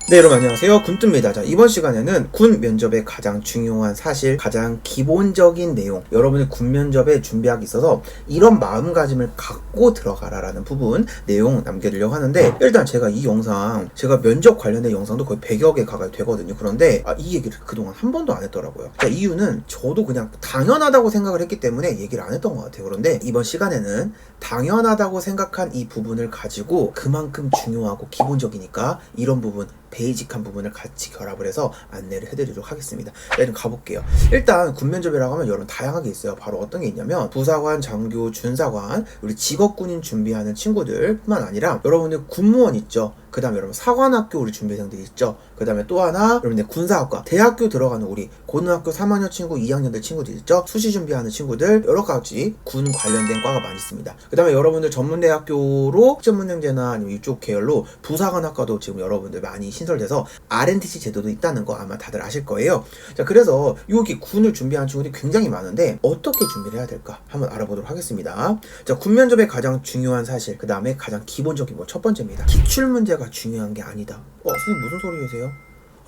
네, 여러분 안녕하세요. 군뜸입니다. 자, 이번 시간에는 군 면접의 가장 중요한 사실, 가장 기본적인 내용, 여러분이 군 면접에 준비하기 있어서 이런 마음가짐을 갖고 들어가라라는 부분 내용 남겨드리려고 하는데, 일단 제가 이 영상, 제가 면접 관련된 영상도 거의 100여 개 가까이 되거든요. 그런데 이 얘기를 그동안 한 번도 안 했더라고요. 자, 이유는 저도 그냥 당연하다고 생각을 했기 때문에 얘기를 안 했던 것 같아요. 그런데 이번 시간에는 당연하다고 생각한 이 부분을 가지고 그만큼 중요하고 기본적이니까 이런 부분, 베이직한 부분을 같이 결합을 해서 안내를 해드리도록 하겠습니다. 자, 좀 가볼게요. 일단 군면접이라고 하면 여러분 다양하게 있어요. 바로 어떤 게 있냐면 부사관, 장교, 준사관, 우리 직업군인 준비하는 친구들 뿐만 아니라 여러분들 군무원 있죠. 그 다음에 여러분 사관학교 우리 준비생들 있죠. 그 다음에 또 하나 여러분들 군사학과, 대학교 들어가는 우리 고등학교 3학년 친구, 2학년들 친구들 있죠. 수시 준비하는 친구들, 여러 가지 군 관련된 과가 많이 있습니다. 그 다음에 여러분들 전문대학교로 전문행제나 아니면 이쪽 계열로 부사관학과도 지금 여러분들 많이 신설돼서 RNTC 제도도 있다는 거 아마 다들 아실 거예요. 자, 그래서 여기 군을 준비하는 친구들이 굉장히 많은데 어떻게 준비를 해야 될까 한번 알아보도록 하겠습니다. 자, 군 면접의 가장 중요한 사실, 그 다음에 가장 기본적인 첫 번째입니다. 기출문제가 중요한 게 아니다. 선생님 무슨 소리세요?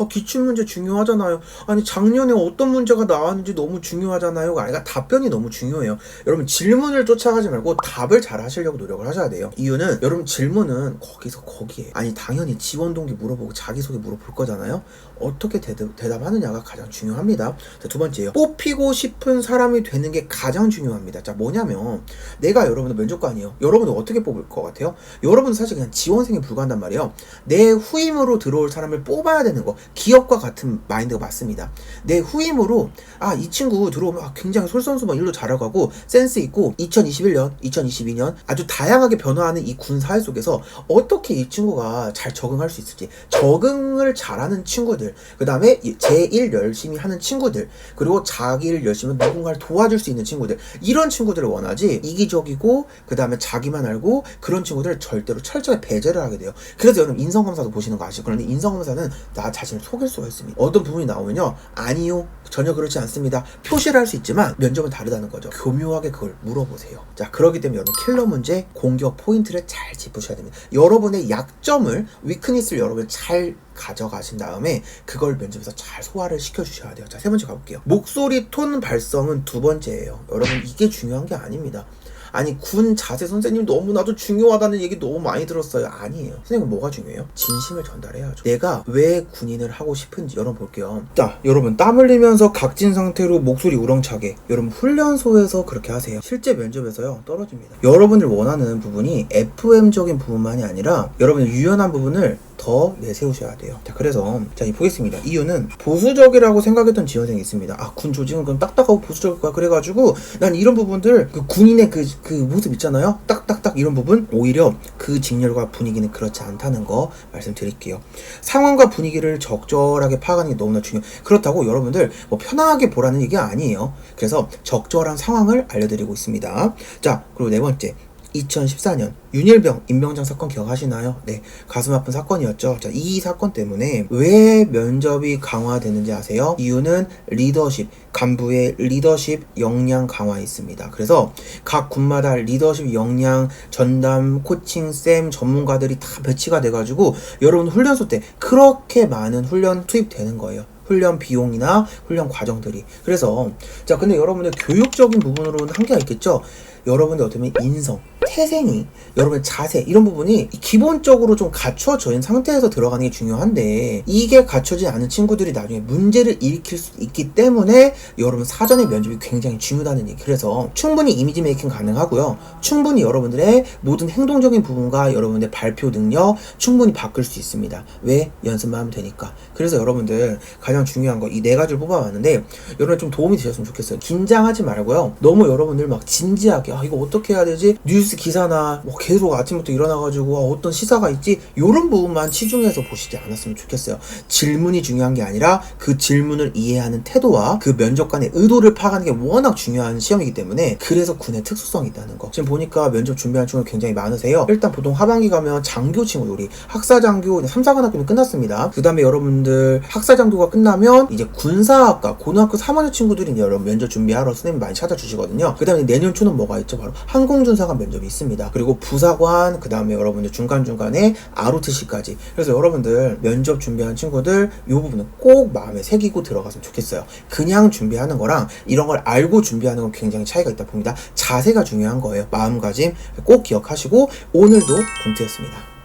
기출문제 중요하잖아요. 아니 작년에 어떤 문제가 나왔는지 너무 중요하잖아요. 그러니까 답변이 너무 중요해요. 여러분 질문을 쫓아가지 말고 답을 잘 하시려고 노력을 하셔야 돼요. 이유는 여러분 질문은 거기서 거기에, 아니 당연히 지원 동기 물어보고 자기소개 물어볼 거잖아요. 어떻게 대답하느냐가 가장 중요합니다. 자, 두 번째예요. 뽑히고 싶은 사람이 되는 게 가장 중요합니다. 자, 뭐냐면 내가 여러분들 면접관이에요. 여러분들 어떻게 뽑을 것 같아요? 여러분은 사실 그냥 지원생에 불과한단 말이에요. 내 후임으로 들어올 사람을 뽑아야 되는 거, 기업과 같은 마인드가 맞습니다. 내 후임으로 이 친구 들어오면 굉장히 솔선수범 일도 잘하고 센스 있고 2021년, 2022년 아주 다양하게 변화하는 이 군 사회 속에서 어떻게 이 친구가 잘 적응할 수 있을지, 적응을 잘하는 친구들, 그 다음에 제 일 열심히 하는 친구들, 그리고 자기 일 열심히 누군가를 도와줄 수 있는 친구들, 이런 친구들을 원하지 이기적이고 그 다음에 자기만 알고 그런 친구들을 절대로 철저히 배제를 하게 돼요. 그래서 여러분 인성검사도 보시는 거 아시죠? 그런데 인성검사는 나 자신을 속일 수가 있습니다. 어떤 부분이 나오면요, 아니요 전혀 그렇지 않습니다 표시를 할 수 있지만 면접은 다르다는 거죠. 교묘하게 그걸 물어보세요. 자, 그렇기 때문에 여러분 킬러 문제, 공격 포인트를 잘 짚으셔야 됩니다. 여러분의 약점을, 위크니스를 여러분 잘 가져가신 다음에 그걸 면접에서 잘 소화를 시켜주셔야 돼요. 자, 세 번째 가볼게요. 목소리 톤 발성은 두 번째예요. 여러분 이게 중요한 게 아닙니다. 아니 군 자세 선생님 너무나도 중요하다는 얘기 너무 많이 들었어요. 아니에요. 선생님은 뭐가 중요해요? 진심을 전달해야죠. 내가 왜 군인을 하고 싶은지 여러분 볼게요. 자, 여러분 땀 흘리면서 각진 상태로 목소리 우렁차게, 여러분 훈련소에서 그렇게 하세요. 실제 면접에서요 떨어집니다. 여러분들 원하는 부분이 FM적인 부분만이 아니라 여러분의 유연한 부분을 더 내세우셔야 돼요. 자, 그래서 보겠습니다. 이유는 보수적이라고 생각했던 지원생이 있습니다. 군 조직은 그럼 딱딱하고 보수적일 거야. 그래가지고 난 이런 부분들, 그 군인의 그 모습 있잖아요. 딱딱딱 이런 부분, 오히려 그 직렬과 분위기는 그렇지 않다는 거 말씀드릴게요. 상황과 분위기를 적절하게 파악하는 게 너무나 중요해요. 그렇다고 여러분들 편하게 보라는 얘기가 아니에요. 그래서 적절한 상황을 알려드리고 있습니다. 자, 그리고 네 번째, 2014년 윤일병 임명장 사건 기억하시나요? 네, 가슴 아픈 사건이었죠. 자, 이 사건 때문에 왜 면접이 강화되는지 아세요? 이유는 리더십, 간부의 리더십 역량 강화에 있습니다. 그래서 각 군마다 리더십 역량, 전담, 코칭, 쌤, 전문가들이 다 배치가 돼가지고 여러분 훈련소 때 그렇게 많은 훈련 투입되는 거예요. 훈련 비용이나 훈련 과정들이. 그래서 근데 여러분들 교육적인 부분으로는 한계가 있겠죠. 여러분들 어떻게 보면 인성, 태생이, 여러분의 자세, 이런 부분이 기본적으로 좀 갖춰져 있는 상태에서 들어가는 게 중요한데, 이게 갖춰지지 않은 친구들이 나중에 문제를 일으킬 수 있기 때문에 여러분 사전의 면접이 굉장히 중요하다는 얘기. 그래서 충분히 이미지 메이킹 가능하고요, 충분히 여러분들의 모든 행동적인 부분과 여러분의 발표 능력 충분히 바꿀 수 있습니다. 왜? 연습만 하면 되니까. 그래서 여러분들 가장 중요한 거 이 네 가지를 뽑아봤는데 여러분 좀 도움이 되셨으면 좋겠어요. 긴장하지 말고요, 너무 여러분들 막 진지하게 이거 어떻게 해야 되지? 뉴스 기사나 계속 아침부터 일어나가지고 어떤 시사가 있지? 이런 부분만 치중해서 보시지 않았으면 좋겠어요. 질문이 중요한 게 아니라 그 질문을 이해하는 태도와 그 면접관의 의도를 파악하는 게 워낙 중요한 시험이기 때문에, 그래서 군의 특수성이 있다는 거. 지금 보니까 면접 준비하는 친구가 굉장히 많으세요. 일단 보통 하반기 가면 장교 친구, 우리 학사장교 3사관학교는 끝났습니다. 그 다음에 여러분들 학사장교가 끝나면 이제 군사학과 고등학교 3학년 친구들이 여러분 면접 준비하러 선생님 많이 찾아주시거든요. 그 다음에 내년 초는 뭐가 있죠. 바로 항공준사관 면접이 있습니다. 그리고 부사관, 그 다음에 여러분들 중간중간에 ROTC까지. 그래서 여러분들 면접 준비하는 친구들 이 부분은 꼭 마음에 새기고 들어갔으면 좋겠어요. 그냥 준비하는 거랑 이런 걸 알고 준비하는 건 굉장히 차이가 있다 봅니다. 자세가 중요한 거예요. 마음가짐 꼭 기억하시고 오늘도 분투였습니다.